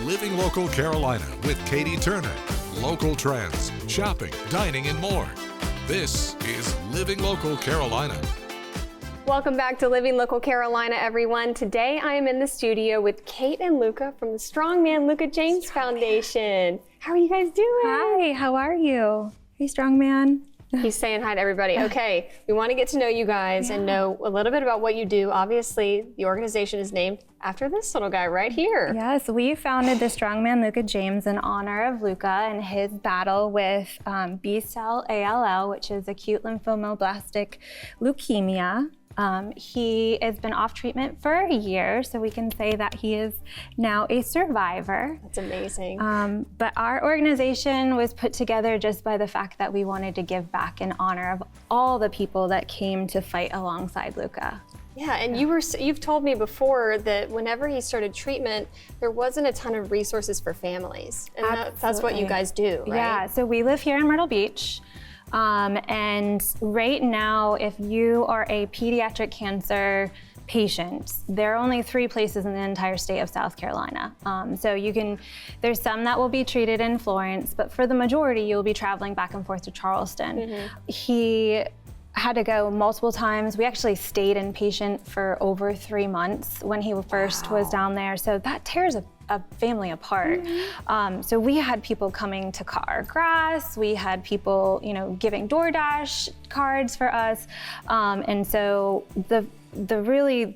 Living Local Carolina with Katie Turner. Local trends, shopping, dining, and more. This is Living Local Carolina. Welcome back to Living Local Carolina, everyone. Today I am in the studio with Kate and Luca from the Strongman Luca James Foundation. How are you guys doing? Hi, how are you? Hey, Strongman. He's saying hi to everybody. Okay, we want to get to know you guys and know a little bit about what you do. Obviously, the organization is named after this little guy right here. Yes, we founded the Strongman Luca James in honor of Luca and his battle with B-cell ALL, which is acute lymphomoblastic leukemia. He has been off treatment for a year, so we can say that he is now a survivor. That's amazing. But our organization was put together just by the fact that we wanted to give back in honor of all the people that came to fight alongside Luca. Yeah, and you've told me before that whenever he started treatment, there wasn't a ton of resources for families. And that's what you guys do, right? Yeah, so we live here in Myrtle Beach. And right now, if you are a pediatric cancer patient, there are only 3 places in the entire state of South Carolina. So there's some that will be treated in Florence, but for the majority, you'll be traveling back and forth to Charleston. Mm-hmm. He had to go multiple times. We actually stayed inpatient for over 3 months when he first was down there. So that tears a family apart. Mm-hmm. So we had people coming to cut our grass. We had people, giving DoorDash cards for us. And so the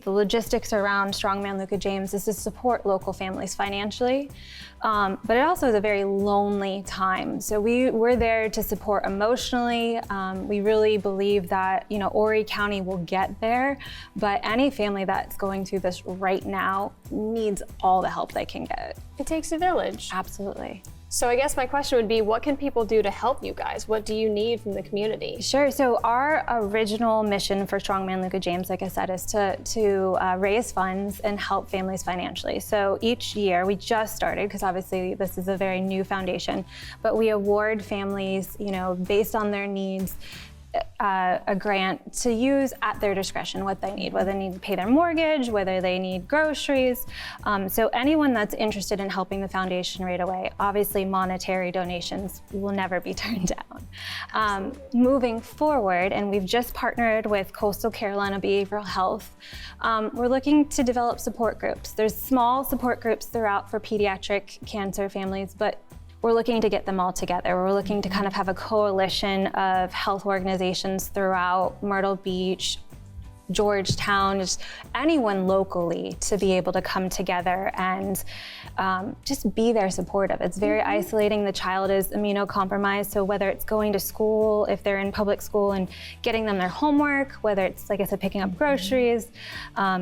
logistics around Strongman Luca James is to support local families financially. But it also is a very lonely time. So we're there to support emotionally. We really believe that, Horry County will get there, but any family that's going through this right now needs all the help they can get. It takes a village. Absolutely. So I guess my question would be, what can people do to help you guys? What do you need from the community? Sure, so our original mission for Strongman Luca James, like I said, is to raise funds and help families financially. So each year, we just started, because obviously this is a very new foundation, but we award families, based on their needs, a grant to use at their discretion what they need, whether they need to pay their mortgage, whether they need groceries. So anyone that's interested in helping the foundation right away, obviously monetary donations will never be turned down. Moving forward, and we've just partnered with Coastal Carolina Behavioral Health, we're looking to develop support groups. There's small support groups throughout for pediatric cancer families, but we're looking to get them all together. We're looking to kind of have a coalition of health organizations throughout Myrtle Beach, Georgetown, just anyone locally to be able to come together and just be there supportive. It's very isolating. The child is immunocompromised, so whether it's going to school, if they're in public school, and getting them their homework, whether it's, like I said, picking up groceries.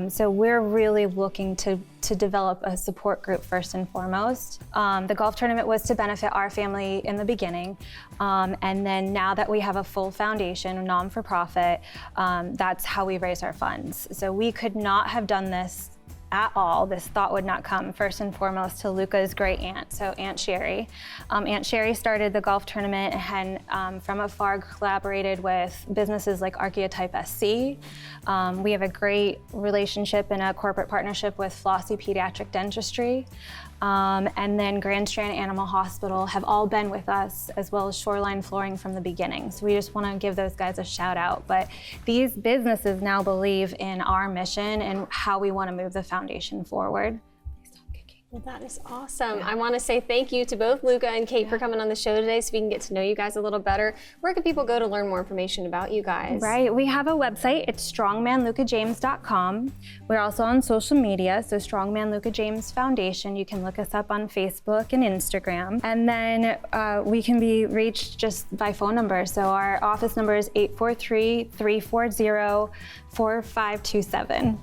So we're really looking to develop a support group first and foremost. The golf tournament was to benefit our family in the beginning. And then now that we have a full foundation, non-for-profit, that's how we raise our funds. So we could not have done this at all. This thought would not come first and foremost to Luca's great aunt, so Aunt Sherry. Aunt Sherry started the golf tournament and from afar collaborated with businesses like Archetype SC. We have a great relationship and a corporate partnership with Flossie Pediatric Dentistry. And then Grand Strand Animal Hospital have all been with us, as well as Shoreline Flooring from the beginning. So we just want to give those guys a shout out. But these businesses now believe in our mission and how we want to move the foundation forward. Well, that is awesome. I want to say thank you to both Luca and Kate for coming on the show today so we can get to know you guys a little better. Where can people go to learn more information about you guys? Right, we have a website. It's strongmanlucajames.com. We're also on social media, so Strongman Luca James Foundation. You can look us up on Facebook and Instagram. And then we can be reached just by phone number. So our office number is 843-340-4527.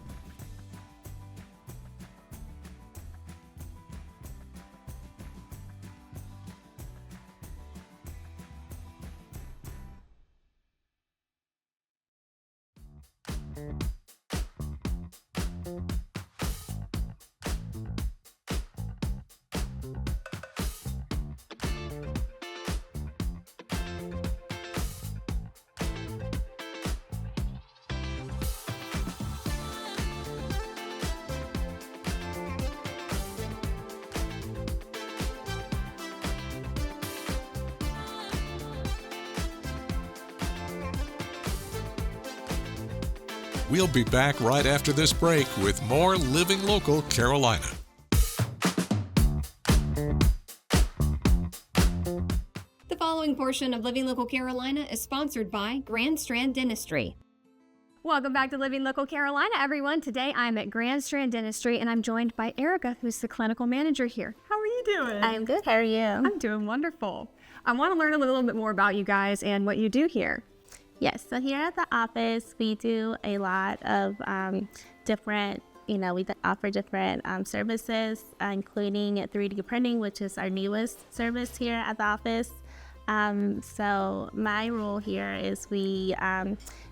We'll be back right after this break with more Living Local Carolina. The following portion of Living Local Carolina is sponsored by Grand Strand Dentistry. Welcome back to Living Local Carolina, everyone. Today I'm at Grand Strand Dentistry and I'm joined by Erica, who's the clinical manager here. How are you doing? I'm good. How are you? I'm doing wonderful. I want to learn a little bit more about you guys and what you do here. Yes. So here at the office, we do a lot of different, we offer different services, including 3D printing, which is our newest service here at the office. So my role here is we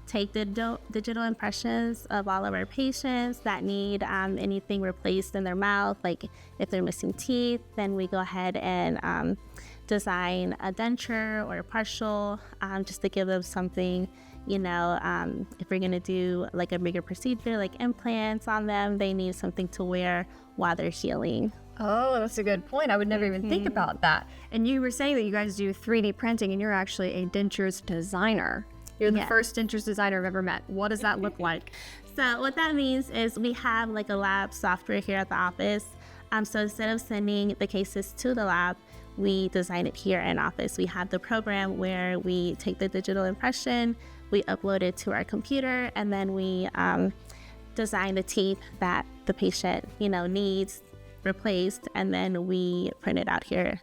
take the digital impressions of all of our patients that need anything replaced in their mouth. Like if they're missing teeth, then we go ahead and design a denture or a partial, just to give them something, if we're going to do like a bigger procedure like implants on them, they need something to wear while they're healing. Oh, that's a good point. I would never even think about that. And you were saying that you guys do 3D printing and you're actually a dentures designer. You're the first dentures designer I've ever met. What does that look like? So what that means is we have like a lab software here at the office. So instead of sending the cases to the lab, we design it here in office. We have the program where we take the digital impression, we upload it to our computer, and then we design the teeth that the patient, needs replaced, and then we print it out here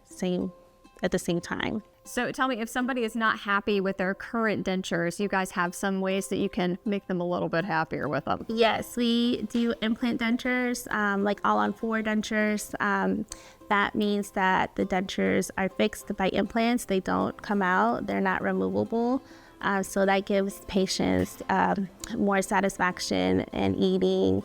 at the same time. So tell me, if somebody is not happy with their current dentures, you guys have some ways that you can make them a little bit happier with them. Yes, we do implant dentures, like all-on-4 dentures. That means that the dentures are fixed by implants. They don't come out. They're not removable. So that gives patients more satisfaction in eating.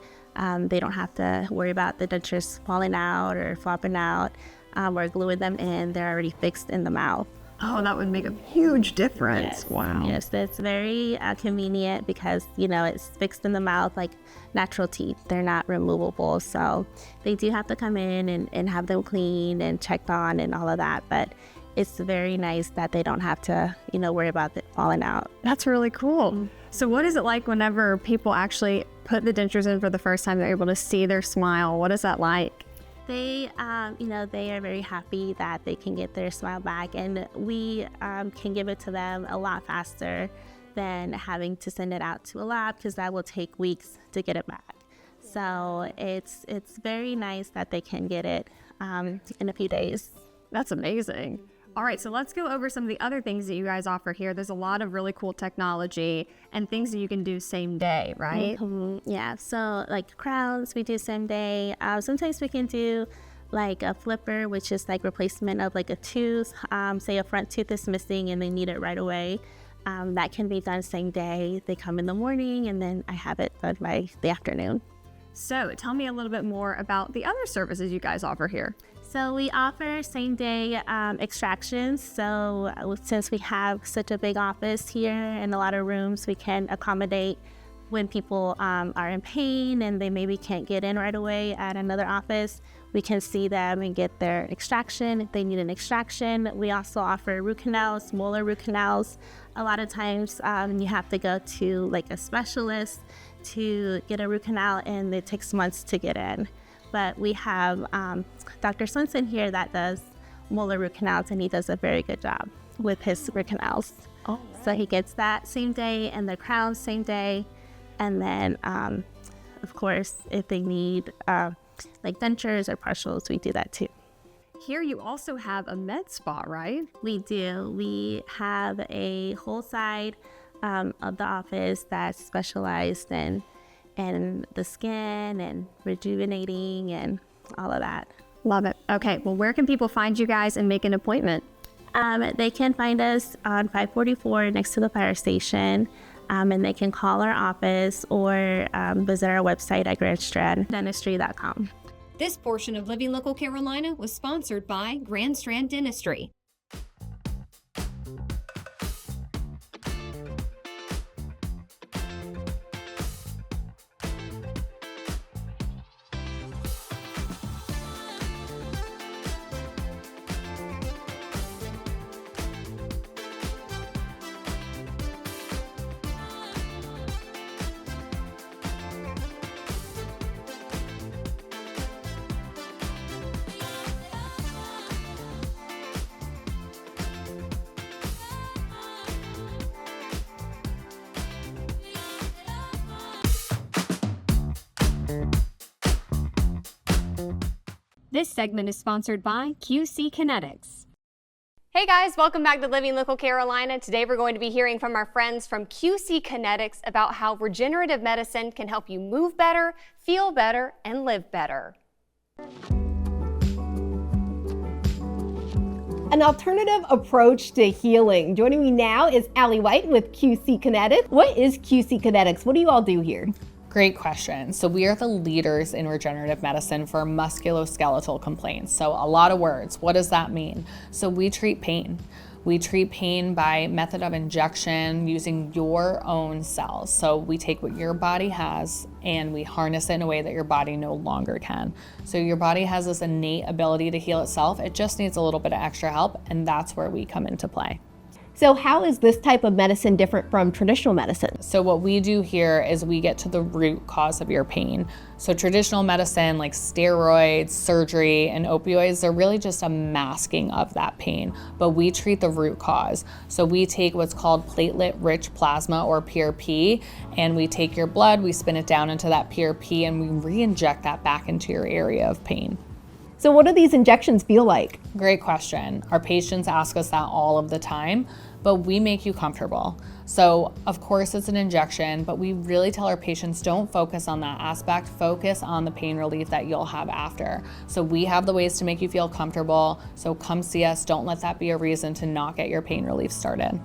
They don't have to worry about the dentures falling out or flopping out or gluing them in. They're already fixed in the mouth. Oh, that would make a huge difference. Yes. Wow. Yes, it's very convenient because, it's fixed in the mouth like natural teeth. They're not removable. So they do have to come in and have them cleaned and checked on and all of that. But it's very nice that they don't have to, worry about it falling out. That's really cool. So what is it like whenever people actually put the dentures in for the first time, they're able to see their smile? What is that like? They, they are very happy that they can get their smile back, and we can give it to them a lot faster than having to send it out to a lab, because that will take weeks to get it back. So it's very nice that they can get it in a few days. That's amazing. All right, so let's go over some of the other things that you guys offer here. There's a lot of really cool technology and things that you can do same day, right? Mm-hmm. Yeah, so like crowns, we do same day. Sometimes we can do like a flipper, which is like replacement of like a tooth. Say a front tooth is missing and they need it right away. That can be done same day. They come in the morning and then I have it done by the afternoon. So tell me a little bit more about the other services you guys offer here. So we offer same-day extractions. So since we have such a big office here and a lot of rooms, we can accommodate when people are in pain and they maybe can't get in right away at another office. We can see them and get their extraction if they need an extraction. We also offer root canals, molar root canals. A lot of times you have to go to like a specialist to get a root canal, and it takes months to get in. But we have Dr. Swenson here that does molar root canals, and he does a very good job with his root canals. Oh, so he gets that same day and the crowns same day. And then, of course, if they need like dentures or partials, we do that too. Here you also have a med spa, right? We do. We have a whole side of the office that's specialized in the skin and rejuvenating and all of that. Love it. Okay, well, where can people find you guys and make an appointment? They can find us on 544 next to the fire station, and they can call our office or visit our website at grandstranddentistry.com. This portion of Living Local Carolina was sponsored by Grand Strand Dentistry. This segment is sponsored by QC Kinetics. Hey guys, welcome back to Living Local Carolina. Today we're going to be hearing from our friends from QC Kinetics about how regenerative medicine can help you move better, feel better, and live better. An alternative approach to healing. Joining me now is Allie White with QC Kinetics. What is QC Kinetics? What do you all do here? Great question. So we are the leaders in regenerative medicine for musculoskeletal complaints. So a lot of words. What does that mean? So we treat pain. We treat pain by method of injection using your own cells. So we take what your body has and we harness it in a way that your body no longer can. So your body has this innate ability to heal itself. It just needs a little bit of extra help, and that's where we come into play. So how is this type of medicine different from traditional medicine? So what we do here is we get to the root cause of your pain. So traditional medicine like steroids, surgery, and opioids, they're really just a masking of that pain, but we treat the root cause. So we take what's called platelet-rich plasma, or PRP, and we take your blood, we spin it down into that PRP, and we re-inject that back into your area of pain. So what do these injections feel like? Great question. Our patients ask us that all of the time, but we make you comfortable. So of course it's an injection, but we really tell our patients don't focus on that aspect, focus on the pain relief that you'll have after. So we have the ways to make you feel comfortable. So come see us. Don't let that be a reason to not get your pain relief started.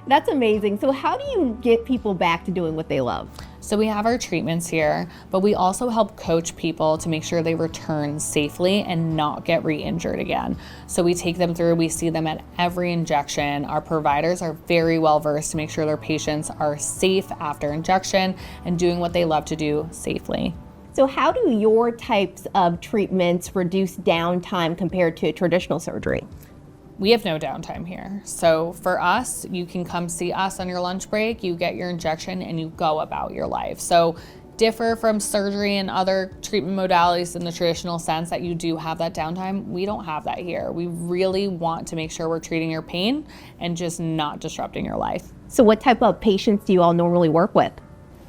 That's amazing. So how do you get people back to doing what they love? So we have our treatments here, but we also help coach people to make sure they return safely and not get re-injured again. So we take them through, we see them at every injection. Our providers are very well versed to make sure their patients are safe after injection and doing what they love to do safely. So how do your types of treatments reduce downtime compared to traditional surgery? We have no downtime here. So for us, you can come see us on your lunch break, you get your injection, and you go about your life. So differ from surgery and other treatment modalities in the traditional sense that you do have that downtime. We don't have that here. We really want to make sure we're treating your pain and just not disrupting your life. So what type of patients do you all normally work with?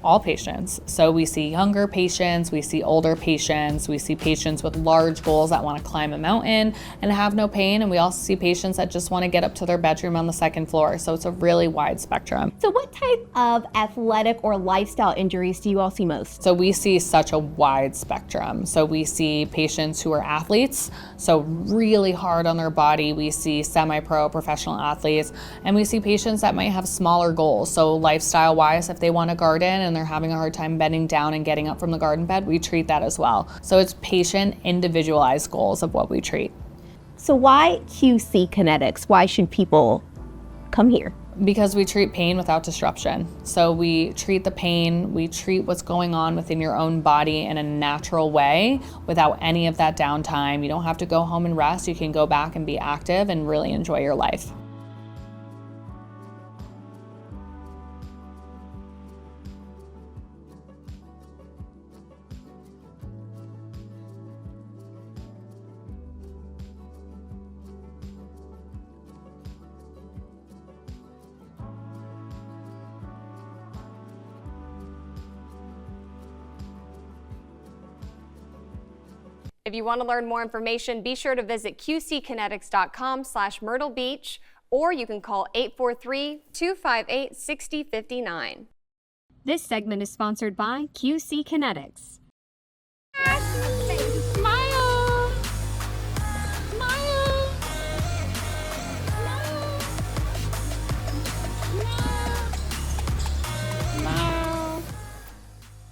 All patients. So we see younger patients, we see older patients, we see patients with large goals that want to climb a mountain and have no pain, and we also see patients that just want to get up to their bedroom on the second floor. So it's a really wide spectrum. So what type of athletic or lifestyle injuries do you all see most? So we see such a wide spectrum. So we see patients who are athletes, so really hard on their body. We see semi-pro professional athletes, and we see patients that might have smaller goals. So lifestyle wise, if they want to garden and they're having a hard time bending down and getting up from the garden bed, we treat that as well. So it's patient individualized goals of what we treat. So why QC Kinetics? Why should people come here? Because we treat pain without disruption. So we treat the pain, we treat what's going on within your own body in a natural way without any of that downtime. You don't have to go home and rest. You can go back and be active and really enjoy your life. If you want to learn more information, be sure to visit qckinetics.com/Myrtle Beach, or you can call 843-258-6059. This segment is sponsored by QC Kinetics.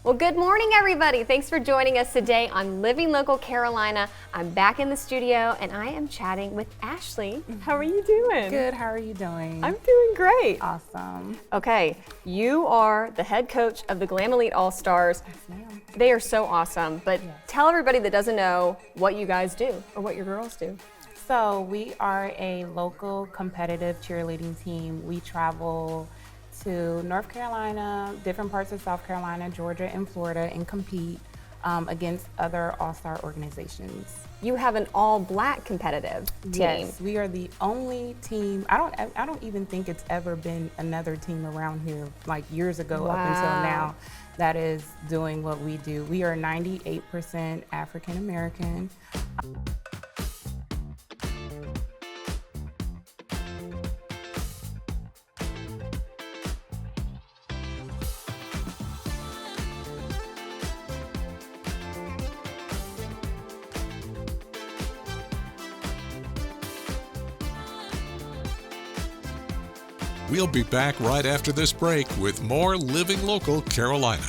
Well, good morning, everybody. Thanks for joining us today on Living Local Carolina. I'm back in the studio, and I am chatting with Ashley. How are you doing? Good. How are you doing? I'm doing great. Awesome. Okay, you are the head coach of the Glam Elite All-Stars. Yes, ma'am. They are so awesome, but tell everybody that doesn't know what you guys do or what your girls do. So we are a local competitive cheerleading team. We travel to North Carolina, different parts of South Carolina, Georgia, and Florida, and compete against other all-star organizations. You have an all-black competitive team. Yes, we are the only team. I don't even think it's ever been another team around here, like years ago up until now, that is doing what we do. We are 98% African American. We'll be back right after this break with more Living Local Carolina.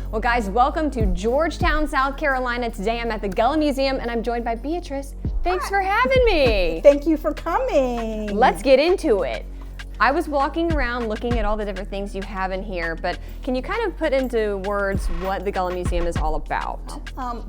Well, guys, welcome to Georgetown, South Carolina. Today I'm at the Gullah Museum and I'm joined by Beatrice. Thanks for having me. Thank you for coming. Let's get into it. I was walking around looking at all the different things you have in here, but can you kind of put into words what the Gullah Museum is all about?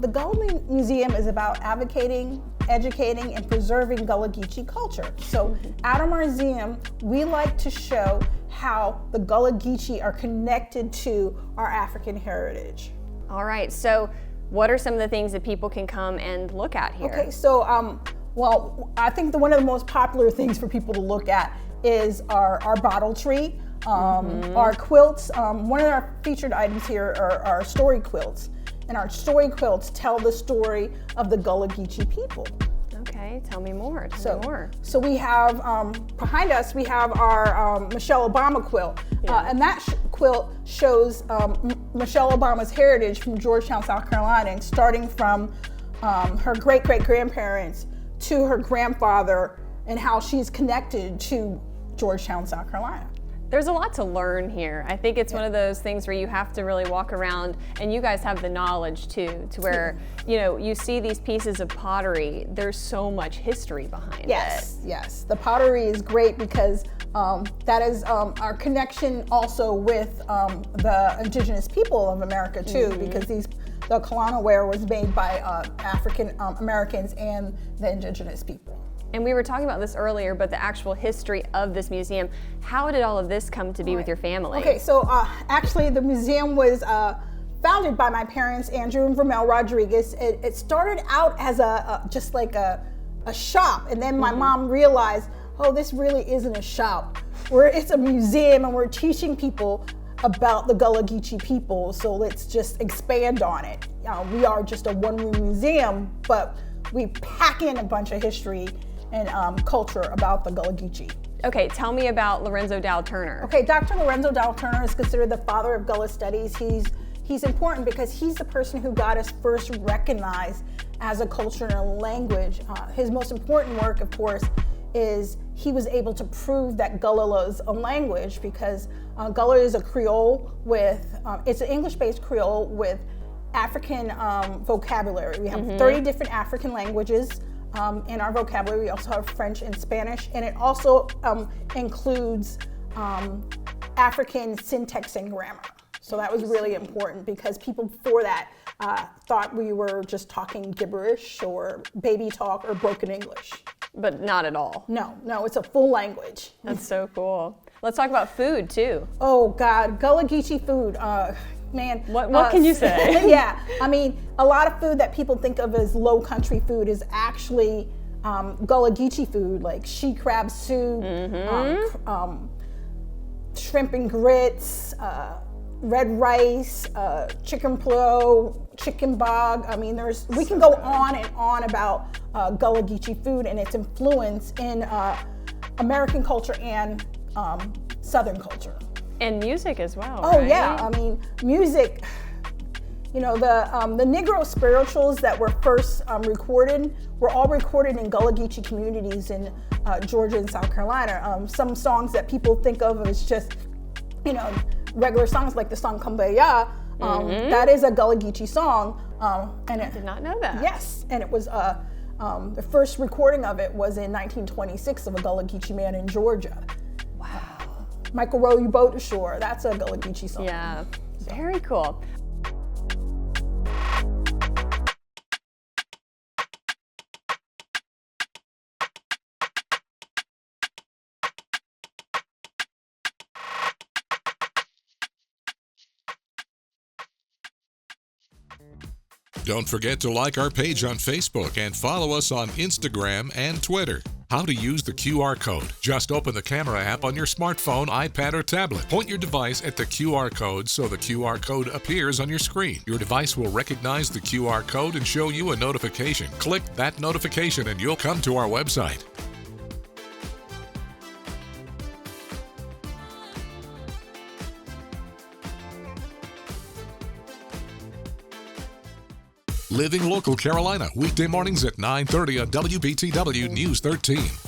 The Gullah Museum is about advocating, educating, and preserving Gullah Geechee culture. So at our museum, we like to show how the Gullah Geechee are connected to our African heritage. All right, so what are some of the things that people can come and look at here? Okay, so well, I think one of the most popular things for people to look at is our bottle tree, our quilts. One of our featured items here are our story quilts, and our story quilts tell the story of the Gullah Geechee people. Okay, tell me more. Tell me more. So we have behind us we have our Michelle Obama quilt, and that quilt shows Michelle Obama's heritage from Georgetown, South Carolina, and starting from her great-great-grandparents to her grandfather, and how she's connected to Georgetown, South Carolina. There's a lot to learn here. I think it's one of those things where you have to really walk around, and you guys have the knowledge too, to where, you know, you see these pieces of pottery, there's so much history behind it. Yes. The pottery is great because that is our connection also with the indigenous people of America too, because the Kalana ware was made by African Americans and the indigenous people. And we were talking about this earlier, but the actual history of this museum, how did all of this come to be with your family? Okay, so actually the museum was founded by my parents, Andrew and Vermel Rodriguez. It started out as just like a shop, and then my mom realized, oh, this really isn't a shop. It's a museum, and we're teaching people about the Gullah Geechee people, so let's just expand on it. We are just a one-room museum, but we pack in a bunch of history and culture about the Gullah Geechee. Okay, tell me about Lorenzo Dow Turner. Okay, Dr. Lorenzo Dow Turner is considered the father of Gullah studies. He's important because he's the person who got us first recognized as a culture and a language. His most important work, of course, is he was able to prove that Gullah was a language because Gullah is a Creole with, it's an English-based Creole with African vocabulary. We have 30 different African languages in our vocabulary. We also have French and Spanish, and it also includes African syntax and grammar. So that was really important because people before that thought we were just talking gibberish or baby talk or broken English. But not at all. No, it's a full language. That's so cool. Let's talk about food too. Oh God, Gullah Geechee food. Man, what can you say? Yeah, I mean, a lot of food that people think of as low country food is actually Gullah Geechee food, like she crab soup, shrimp and grits, red rice, chicken plow, chicken bog. I mean, we can go on and on about Gullah Geechee food and its influence in American culture and Southern culture. And music as well. Oh, right? yeah. I mean, music. You know, the Negro spirituals that were first recorded were all recorded in Gullah Geechee communities in Georgia and South Carolina. Some songs that people think of as just, you know, regular songs like the song Kumbaya, that is a Gullah Geechee song. And I did not know that. Yes, and it was the first recording of it was in 1926 of a Gullah Geechee man in Georgia. Wow. Michael Row Your Boat to Shore, that's a Gullah Geechee song. Yeah, very cool. Don't forget to like our page on Facebook and follow us on Instagram and Twitter. How to use the QR code. Just open the camera app on your smartphone, iPad, or tablet. Point your device at the QR code so the QR code appears on your screen. Your device will recognize the QR code and show you a notification. Click that notification and you'll come to our website. Living Local Carolina, weekday mornings at 9:30 on WBTW News 13.